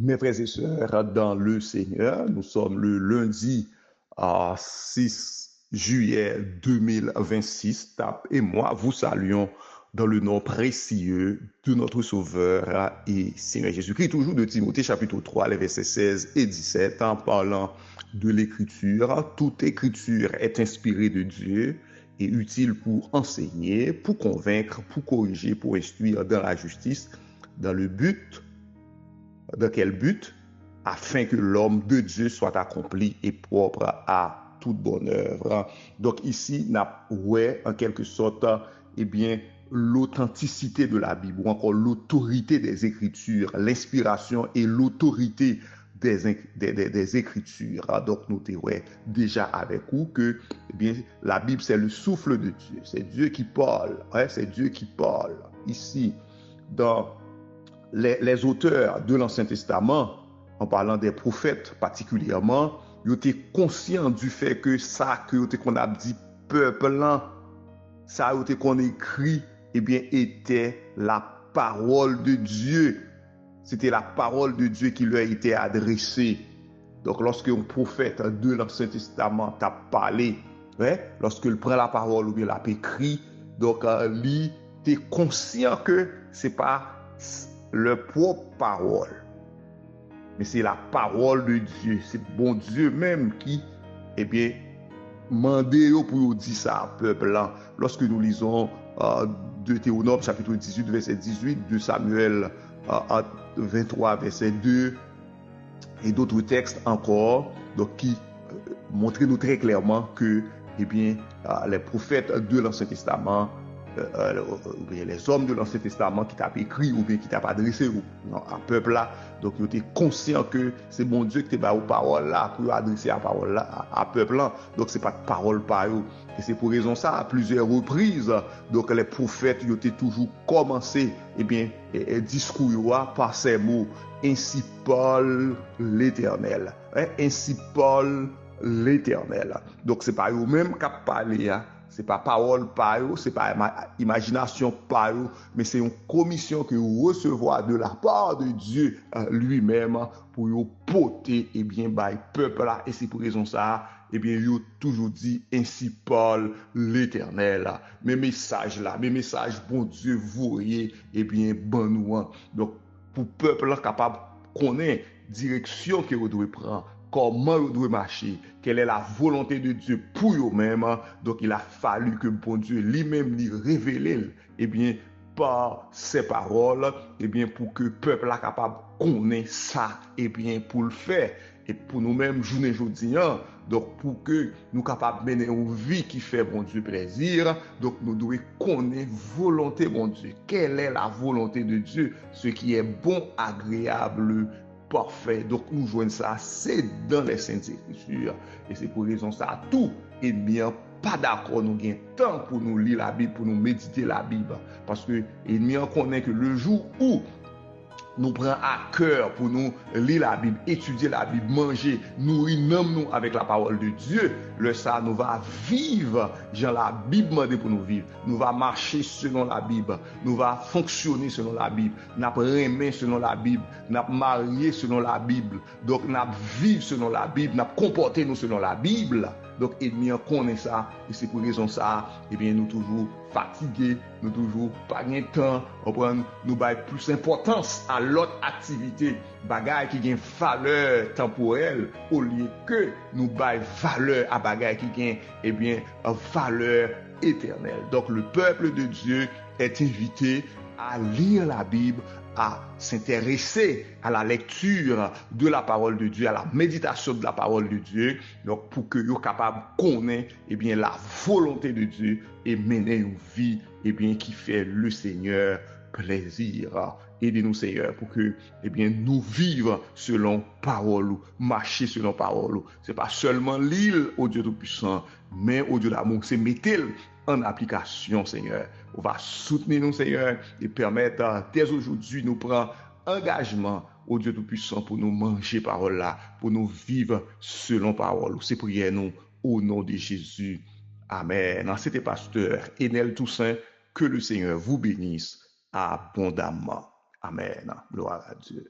Mes frères et sœurs, dans le Seigneur, nous sommes le lundi 6 juillet 2026. Tap et moi vous saluons dans le nom précieux de notre Sauveur et Seigneur Jésus-Christ, toujours de Timothée chapitre 3, les versets 16 et 17, en parlant de l'Écriture. Toute Écriture est inspirée de Dieu et utile pour enseigner, pour convaincre, pour corriger, pour instruire dans la justice, dans le but dans quel but? Afin que l'homme de Dieu soit accompli et propre à toute bonne œuvre. Donc ici, ouais, en quelque sorte, eh bien, l'authenticité de la Bible, ou encore l'autorité des Écritures, l'inspiration et l'autorité des Écritures. Donc, notez, ouais, déjà avec vous que, eh bien, la Bible, c'est le souffle de Dieu. C'est Dieu qui parle. Ouais, c'est Dieu qui parle. Ici, dans les auteurs de l'Ancien Testament, en parlant des prophètes particulièrement, ils étaient conscients du fait que ça que qu'on a dit peuple là, ça qu'on écrit, eh bien, était la parole de Dieu. C'était la parole de Dieu qui leur était adressée. Donc, lorsque un prophète de l'Ancien Testament t'a parlé, ouais, lorsqu'il prend la parole ou bien l'a écrit, donc, lui, t'es conscient que c'est pas leur propre parole, mais c'est la parole de Dieu. C'est bon Dieu même qui, eh bien, mandé pour dire ça à peuple là. Lorsque nous lisons Deutéronome chapitre 18 verset 18, de Samuel 23 verset 2 et d'autres textes encore, donc qui montrent nous très clairement que, eh bien, les prophètes de l'Ancien Testament, les hommes de l'Ancien Testament qui t'a écrit ou bien qui t'a adressé à peuple là, donc ils étaient conscients que c'est bon Dieu qui t'a aux paroles là pour adresser la parole là à peuple là. Donc c'est pas de parole par eux. Et c'est pour raison ça à plusieurs reprises. Donc les prophètes ils étaient toujours commencé discours par ces mots. Ainsi parle l'Éternel. Ainsi parle l'Éternel. Donc c'est pas eux-mêmes qui parlent. C'est pas parole par eux, c'est pas imagination par eux, mais c'est une commission que vous recevez de la part de Dieu lui-même pour vous porter et bien by peuple là. Et c'est pour raison ça, eh bien, il a toujours dit ainsi parle l'Éternel. Mes messages là, mes messages, bon Dieu, vous voyez, eh bien, bon nous. Donc, pour peuple là capable de connaître direction que vous devez prendre, comment vous devez marcher, quelle est la volonté de Dieu pour vous-même. Donc, il a fallu que bon Dieu lui-même lui révèle, eh bien, par ses paroles, eh bien, pour que le peuple soit capable de connaître ça, eh bien, pour le faire. Et pour nous-mêmes, journée aujourd'hui, donc pour que nous soyons capables de mener une vie qui fait bon Dieu plaisir, donc nous devons connaître volonté bon Dieu. Quelle est la volonté de Dieu? Ce qui est bon, agréable, parfait. Donc nous jouons ça, c'est dans les Saintes Écritures. Et c'est pour raison ça, tout est bien pas d'accord, nous avons temps pour nous lire la Bible, pour nous méditer la Bible. Parce que nous connaissons que le jour où nous prenons à cœur pour nous lire la Bible, étudier la Bible, manger, nourrir nous avec la parole de Dieu, le ça nous va vivre, genre la Bible demande pour nous vivre. Nous va marcher selon la Bible, nous va fonctionner selon la Bible, nous aimer selon la Bible, nous marier selon la Bible, donc nous vivre selon la Bible, nous comporter nous selon la Bible. Donc, ennemi connaît ça, et c'est pour raison ça, eh bien, nous toujours fatigués, nous toujours pas de temps, nous bail plus importance à l'autre activité, bagaille qui gagne valeur temporelle, au lieu que nous bail valeur à bagaille qui gagne, eh bien, valeur éternelle. Donc, le peuple de Dieu est invité à lire la Bible, à s'intéresser à la lecture de la parole de Dieu, à la méditation de la parole de Dieu, donc pour que vous capable de connaître eh bien, la volonté de Dieu et mener une vie eh bien, qui fait le Seigneur plaisir. Aidez-nous Seigneur pour que eh bien, nous vivions selon parole, marcher selon parole. Ce n'est pas seulement lire au Dieu Tout-Puissant, mais au Dieu d'amour, c'est mettre en application, Seigneur. On va soutenir nous, Seigneur, et permettre dès aujourd'hui nous prendre engagement au Dieu Tout-Puissant pour nous manger parole là, pour nous vivre selon parole. C'est prière nous au nom de Jésus. Amen. C'était pasteur Enel Toussaint. Que le Seigneur vous bénisse abondamment. Amen. Gloire à Dieu.